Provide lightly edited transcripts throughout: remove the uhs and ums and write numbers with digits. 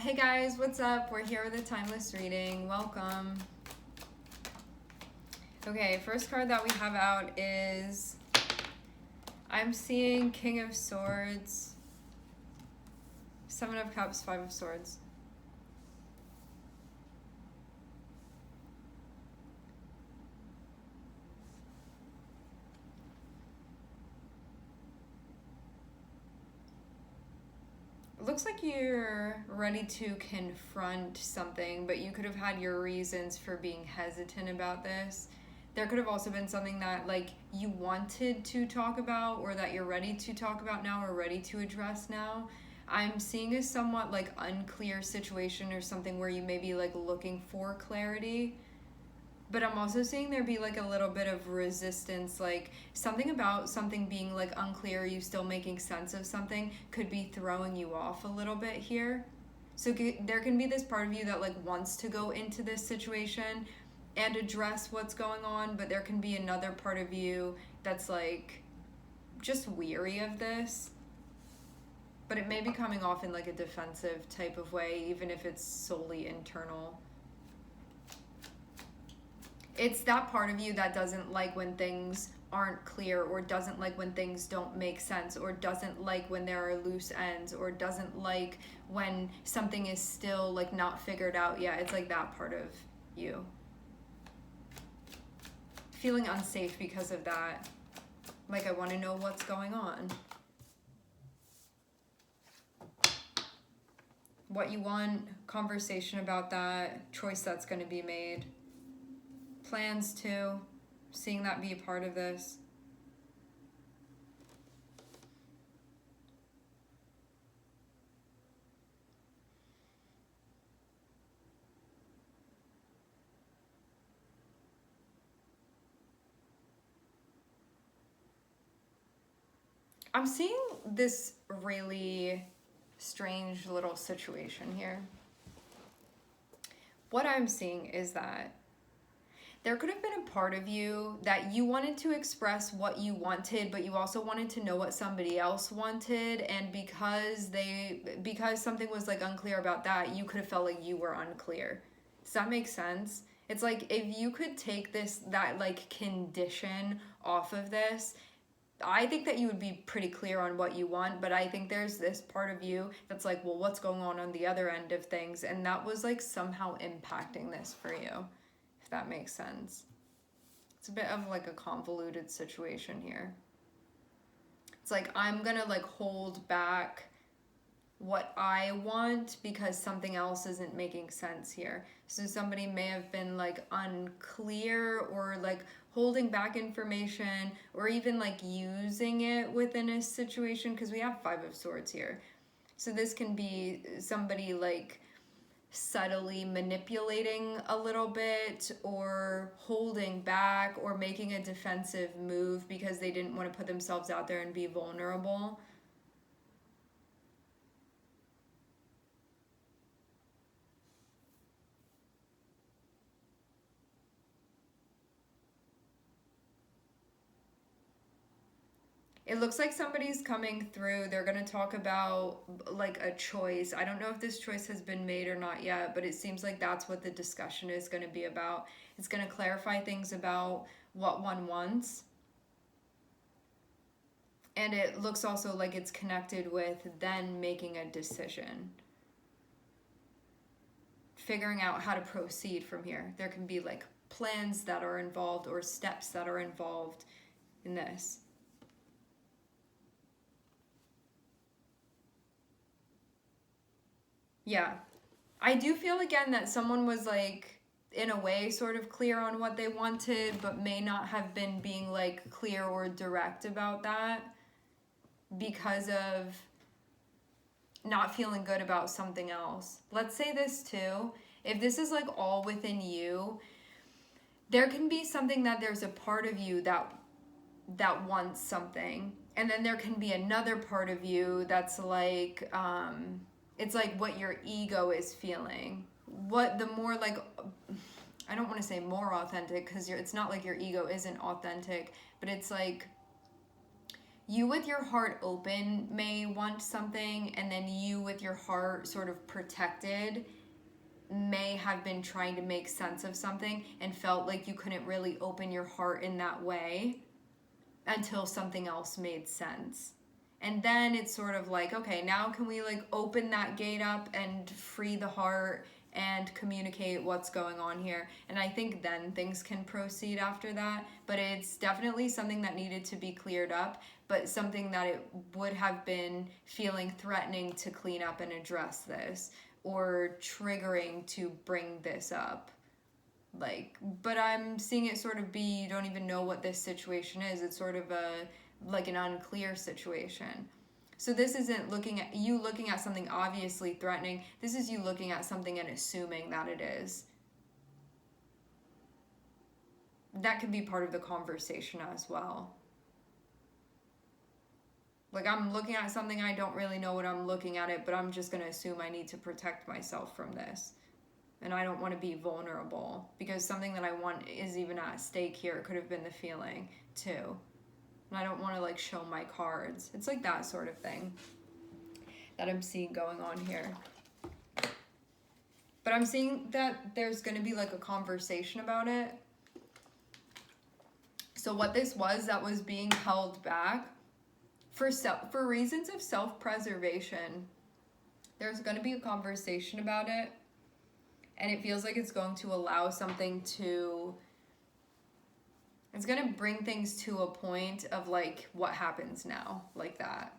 Hey guys, what's up? We're here with a timeless reading. Welcome. Okay, first card that we have out is, I'm seeing King of Swords, Seven of Cups, Five of Swords. It looks like you're ready to confront something, but you could have had your reasons for being hesitant about this. There could have also been something that you wanted to talk about, or that you're ready to talk about now, or ready to address now. I'm seeing a somewhat unclear situation, or something where you may be looking for clarity. But I'm also seeing there be a little bit of resistance, something about something being unclear, you still making sense of something could be throwing you off a little bit here. So there can be this part of you that wants to go into this situation and address what's going on, but there can be another part of you that's just weary of this. But it may be coming off in a defensive type of way, even if it's solely internal. It's that part of you that doesn't like when things aren't clear, or doesn't like when things don't make sense, or doesn't like when there are loose ends, or doesn't like when something is still not figured out yet. It's that part of you. Feeling unsafe because of that. I want to know what's going on. What you want, conversation about that, choice that's going to be made. Plans too, seeing that be a part of this. I'm seeing this really strange little situation here. What I'm seeing is that there could have been a part of you that you wanted to express what you wanted, but you also wanted to know what somebody else wanted, and because something was unclear about that, you could have felt like you were unclear. Does that make sense? It's if you could take that condition off of this, I think that you would be pretty clear on what you want, but I think there's this part of you that's well, what's going on the other end of things, and that was somehow impacting this for you. That makes sense. It's a bit of a convoluted situation here. It's I'm gonna hold back what I want because something else isn't making sense here. So somebody may have been unclear, or holding back information, or even using it within a situation, because we have Five of Swords here. So this can be somebody subtly manipulating a little bit, or holding back, or making a defensive move because they didn't want to put themselves out there and be vulnerable. It looks like somebody's coming through. They're going to talk about a choice. I don't know if this choice has been made or not yet, but it seems like that's what the discussion is going to be about. It's going to clarify things about what one wants. And it looks also like it's connected with then making a decision. Figuring out how to proceed from here. There can be plans that are involved, or steps that are involved in this. Yeah. I do feel again that someone was in a way sort of clear on what they wanted, but may not have been being clear or direct about that because of not feeling good about something else. Let's say this too. If this is all within you, there can be something that there's a part of you that wants something, and then there can be another part of you that's it's what your ego is feeling. What the more I don't want to say more authentic, because it's not your ego isn't authentic, but it's you with your heart open may want something, and then you with your heart sort of protected may have been trying to make sense of something and felt like you couldn't really open your heart in that way until something else made sense. And then it's sort of like, okay, now can we like open that gate up and free the heart and communicate what's going on here? And I think then things can proceed after that. But it's definitely something that needed to be cleared up, but something that it would have been feeling threatening to clean up and address this, or triggering to bring this up. Like, but I'm seeing it sort of be, you don't even know what this situation is. It's sort of like an unclear situation. So this isn't looking at something obviously threatening. This is you looking at something and assuming that it is. That could be part of the conversation as well. Like, I'm looking at something, I don't really know what I'm looking at it, but I'm just going to assume I need to protect myself from this. And I don't want to be vulnerable because something that I want is even at stake here. It could have been the feeling too. And I don't want to like show my cards. It's like that sort of thing that I'm seeing going on here. But I'm seeing that there's going to be like a conversation about it. So what this was that was being held back for reasons of self-preservation, there's going to be a conversation about it. And it feels like it's going to allow something to, it's going to bring things to a point of like, what happens now? Like that.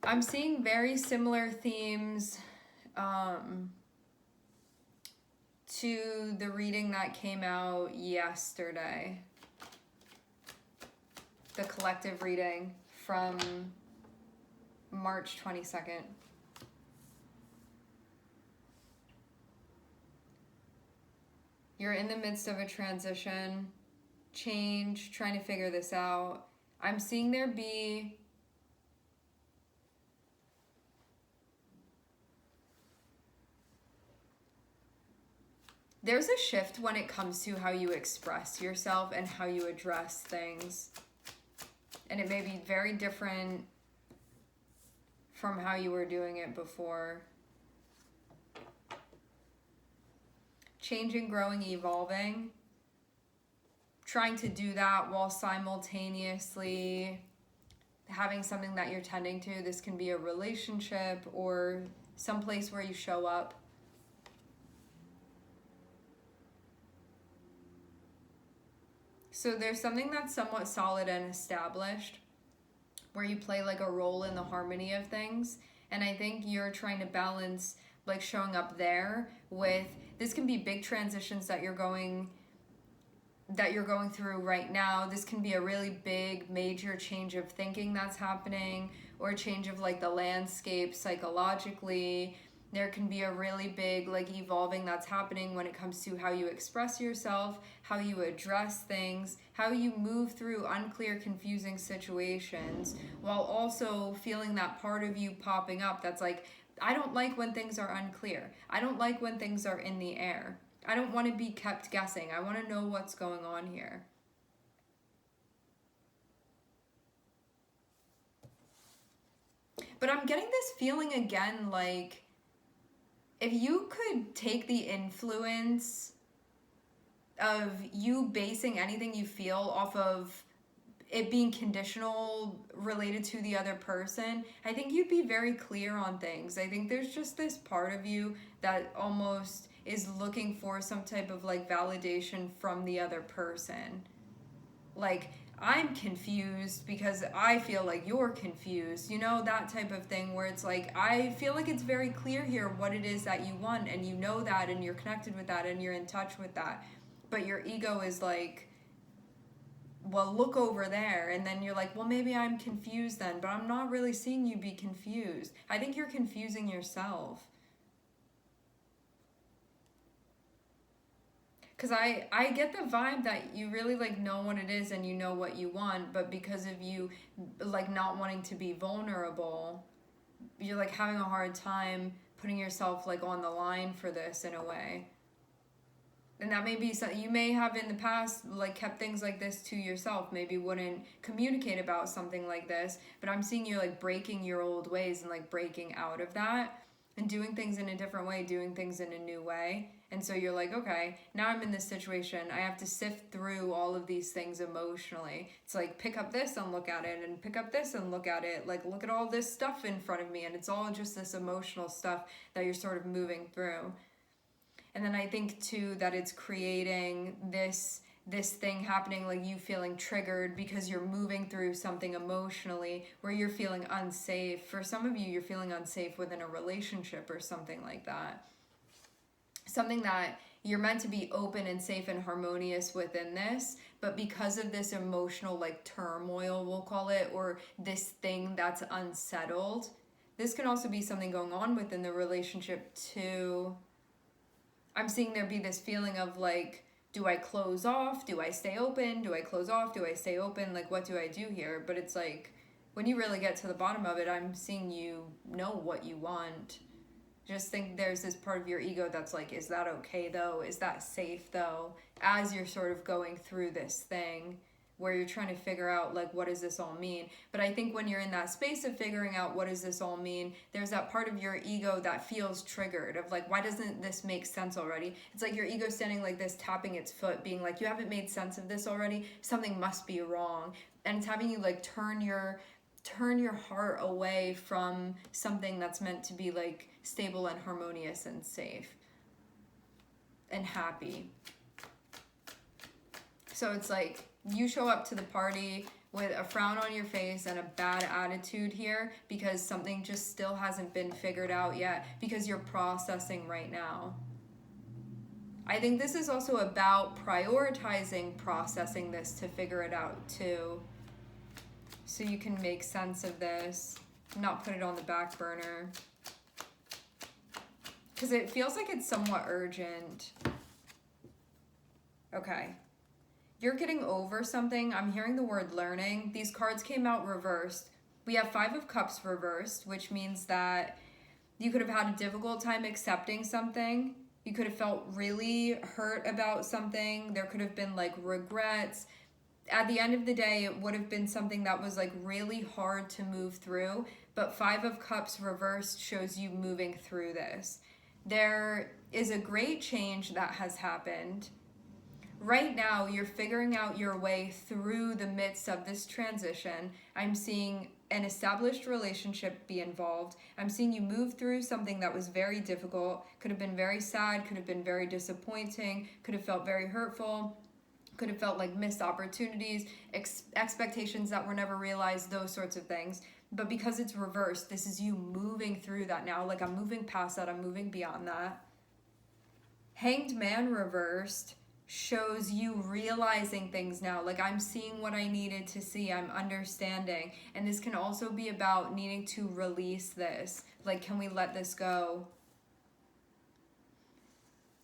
I'm seeing very similar themes to the reading that came out yesterday. The collective reading from March 22nd. You're in the midst of a transition, change, trying to figure this out. I'm seeing there be there's a shift when it comes to how you express yourself and how you address things. And it may be very different from how you were doing it before. Changing, growing, evolving. Trying to do that while simultaneously having something that you're tending to. This can be a relationship or someplace where you show up. So there's something that's somewhat solid and established where you play like a role in the harmony of things. And I think you're trying to balance like showing up there with, this can be big transitions that you're going through right now. This can be a really big, major change of thinking that's happening, or a change of like the landscape psychologically. There can be a really big like evolving that's happening when it comes to how you express yourself, how you address things, how you move through unclear, confusing situations, while also feeling that part of you popping up that's like, I don't like when things are unclear. I don't like when things are in the air. I don't want to be kept guessing. I want to know what's going on here. But I'm getting this feeling again, like, if you could take the influence of you basing anything you feel off of it being conditional related to the other person, I think you'd be very clear on things. I think there's just this part of you that almost is looking for some type of like validation from the other person. Like, I'm confused because I feel like you're confused, you know, that type of thing where it's like, I feel like it's very clear here what it is that you want, and you know that, and you're connected with that, and you're in touch with that. But your ego is like, well, look over there. And then you're like, well, maybe I'm confused then, but I'm not really seeing you be confused. I think you're confusing yourself. Because I get the vibe that you really like know what it is and you know what you want, but because of you like not wanting to be vulnerable, you're like having a hard time putting yourself like on the line for this in a way. And that may be something you may have in the past like kept things like this to yourself, maybe wouldn't communicate about something like this, but I'm seeing you like breaking your old ways and like breaking out of that and doing things in a different way, doing things in a new way. And so you're like, okay, now I'm in this situation. I have to sift through all of these things emotionally. It's like pick up this and look at it, and pick up this and look at it. Like look at all this stuff in front of me, and it's all just this emotional stuff that you're sort of moving through. And then I think too that it's creating this thing happening, like you feeling triggered because you're moving through something emotionally where you're feeling unsafe. For some of you, you're feeling unsafe within a relationship or something like that. Something that you're meant to be open and safe and harmonious within this, but because of this emotional like turmoil, we'll call it, or this thing that's unsettled, this can also be something going on within the relationship too. I'm seeing there be this feeling of like, do I close off? Do I stay open? Do I close off? Do I stay open? Like, what do I do here? But it's like, when you really get to the bottom of it, I'm seeing you know what you want. Just think there's this part of your ego that's like, is that okay though? Is that safe though? As you're sort of going through this thing where you're trying to figure out like, what does this all mean? But I think when you're in that space of figuring out what does this all mean, there's that part of your ego that feels triggered of like, why doesn't this make sense already? It's like your ego standing like this, tapping its foot, being like, you haven't made sense of this already, something must be wrong. And it's having you like turn your heart away from something that's meant to be like stable and harmonious and safe and happy. So it's like you show up to the party with a frown on your face and a bad attitude here because something just still hasn't been figured out yet, because you're processing right now. I think this is also about prioritizing processing this to figure it out too, so you can make sense of this, not put it on the back burner, because it feels like it's somewhat urgent. Okay. You're getting over something. I'm hearing the word learning. These cards came out reversed. We have 5 of Cups reversed, which means that you could have had a difficult time accepting something. You could have felt really hurt about something. There could have been like regrets. At the end of the day, it would have been something that was like really hard to move through. But 5 of Cups reversed shows you moving through this. There is a great change that has happened. Right now, you're figuring out your way through the midst of this transition. I'm seeing an established relationship be involved. I'm seeing you move through something that was very difficult, could have been very sad, could have been very disappointing, could have felt very hurtful, could have felt like missed opportunities, expectations that were never realized, those sorts of things. But because it's reversed, this is you moving through that now. Like, I'm moving past that, I'm moving beyond that. Hanged Man reversed shows you realizing things now. Like, I'm seeing what I needed to see, I'm understanding. And this can also be about needing to release this. Like, can we let this go?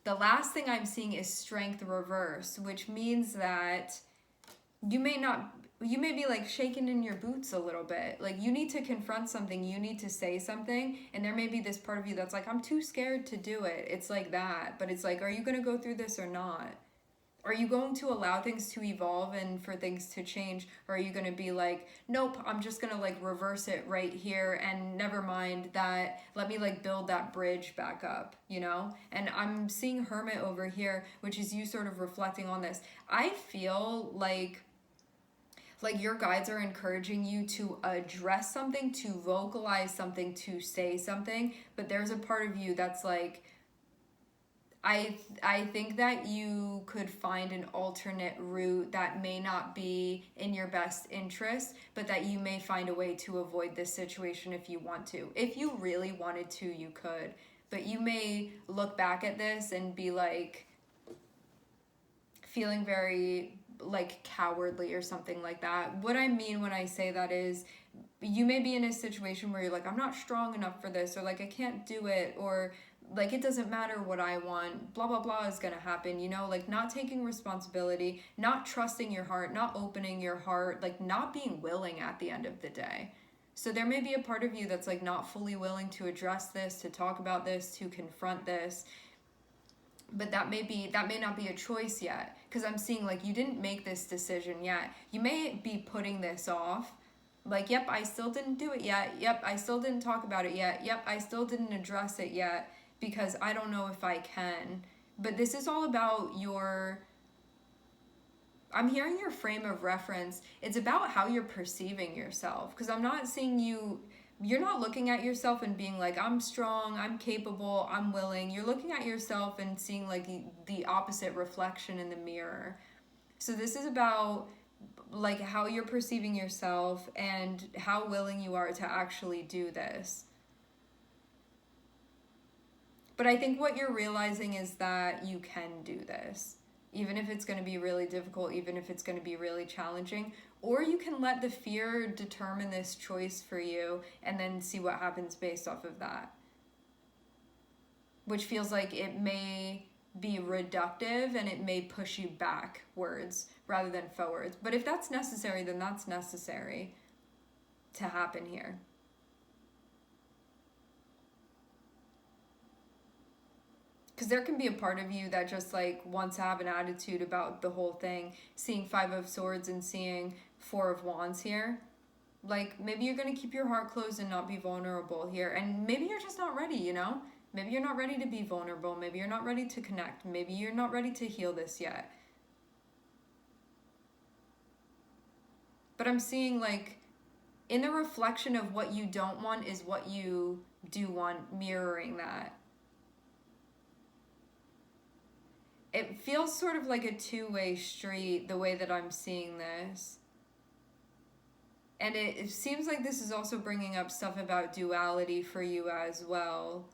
The last thing I'm seeing is Strength reverse, which means that you may be like shaking in your boots a little bit. Like, you need to confront something, you need to say something, and there may be this part of you that's like, I'm too scared to do it. It's like that. But it's like, are you going to go through this or not? Are you going to allow things to evolve and for things to change? Or are you going to be like, nope, I'm just going to like reverse it right here and never mind that, let me like build that bridge back up, you know? And I'm seeing Hermit over here, which is you sort of reflecting on this. I feel like your guides are encouraging you to address something, to vocalize something, to say something, but there's a part of you that's like, I think that you could find an alternate route that may not be in your best interest, but that you may find a way to avoid this situation if you want to. If you really wanted to, you could. But you may look back at this and be like, feeling very like cowardly or something like that. What I mean when I say that is, you may be in a situation where you're like, I'm not strong enough for this, or like, I can't do it, or like, it doesn't matter what I want, blah blah blah is gonna happen, you know, like not taking responsibility, not trusting your heart, not opening your heart, like not being willing at the end of the day. So there may be a part of you that's like not fully willing to address this, to talk about this, to confront this. But that may not be a choice yet, because I'm seeing like you didn't make this decision yet. You may be putting this off. Like, yep, I still didn't do it yet. Yep, I still didn't talk about it yet. Yep, I still didn't address it yet because I don't know if I can. But this is all about I'm hearing your frame of reference. It's about how you're perceiving yourself. Because I'm not seeing you're not looking at yourself and being like, I'm strong, I'm capable, I'm willing. You're looking at yourself and seeing like the opposite reflection in the mirror. So this is about like how you're perceiving yourself and how willing you are to actually do this. But I think what you're realizing is that you can do this, even if it's going to be really difficult, even if it's going to be really challenging. Or you can let the fear determine this choice for you and then see what happens based off of that. Which feels like it may be reductive and it may push you backwards rather than forwards. But if that's necessary, then that's necessary to happen here. Because there can be a part of you that just like wants to have an attitude about the whole thing. Seeing 5 of Swords and seeing 4 of Wands here. Like, maybe you're going to keep your heart closed and not be vulnerable here. And maybe you're just not ready, you know? Maybe you're not ready to be vulnerable. Maybe you're not ready to connect. Maybe you're not ready to heal this yet. But I'm seeing like in the reflection of what you don't want is what you do want, mirroring that. It feels sort of like a two-way street the way that I'm seeing this. And it seems like this is also bringing up stuff about duality for you as well.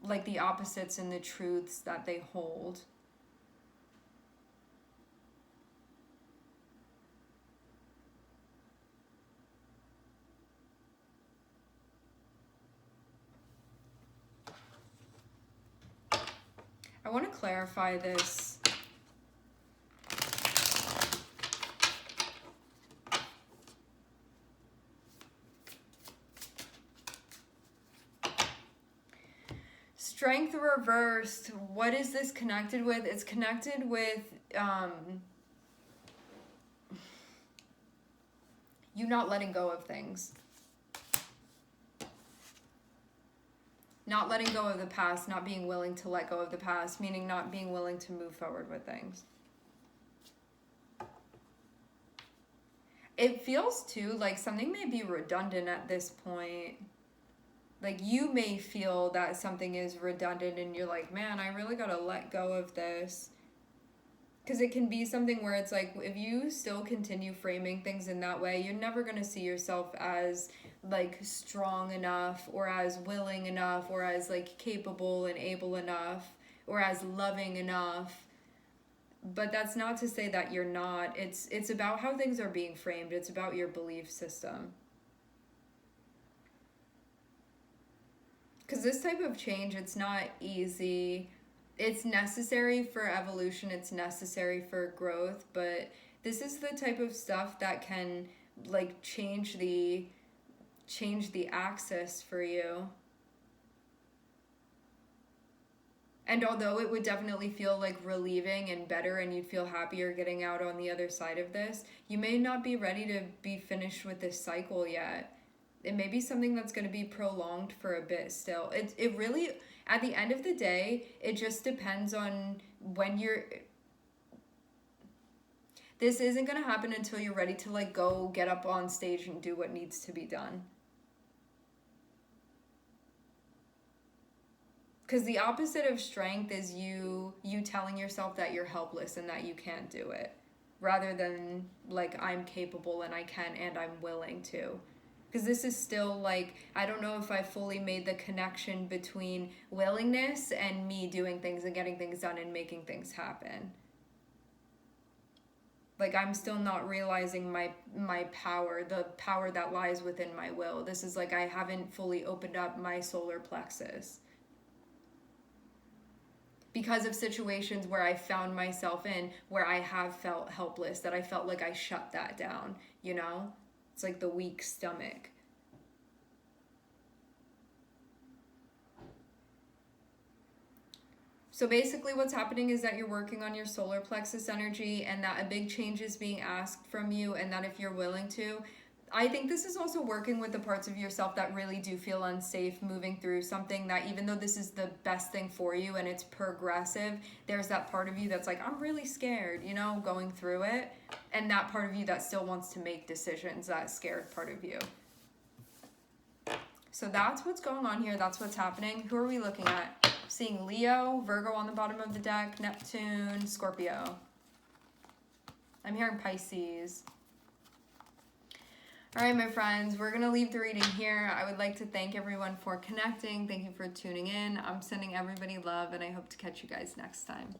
Like the opposites and the truths that they hold. I want to clarify this. Strength reversed. What is this connected with? It's connected with you not letting go of things. Not letting go of the past, not being willing to let go of the past, meaning not being willing to move forward with things. It feels too like something may be redundant at this point. Like you may feel that something is redundant and you're like, man, I really gotta let go of this. Because it can be something where it's like, if you still continue framing things in that way, you're never gonna see yourself as like strong enough or as willing enough or as like capable and able enough or as loving enough. But that's not to say that you're not. It's about how things are being framed. It's about your belief system. Because this type of change, it's not easy. It's necessary for evolution. It's necessary for growth. But this is the type of stuff that can like change the axis for you. And although it would definitely feel like relieving and better and you'd feel happier getting out on the other side of this, you may not be ready to be finished with this cycle yet. It may be something that's going to be prolonged for a bit still. It really, at the end of the day, it just depends on when you're... This isn't going to happen until you're ready to like go get up on stage and do what needs to be done. Because the opposite of strength is you telling yourself that you're helpless and that you can't do it. Rather than like, I'm capable and I can and I'm willing to. Because this is still like, I don't know if I fully made the connection between willingness and me doing things and getting things done and making things happen. Like I'm still not realizing my power, the power that lies within my will. This is like I haven't fully opened up my solar plexus. because of situations where I found myself in, where I have felt helpless, that I felt like I shut that down, you know? It's like the weak stomach. So basically what's happening is that you're working on your solar plexus energy, and that a big change is being asked from you, and that if you're willing to, I think this is also working with the parts of yourself that really do feel unsafe moving through something, that even though this is the best thing for you and it's progressive, there's that part of you that's like, I'm really scared, you know, going through it. And that part of you that still wants to make decisions, that scared part of you. So that's what's going on here. That's what's happening. Who are we looking at? Seeing Leo, Virgo on the bottom of the deck, Neptune, Scorpio. I'm hearing Pisces. All right, my friends, we're going to leave the reading here. I would like to thank everyone for connecting. Thank you for tuning in. I'm sending everybody love, and I hope to catch you guys next time.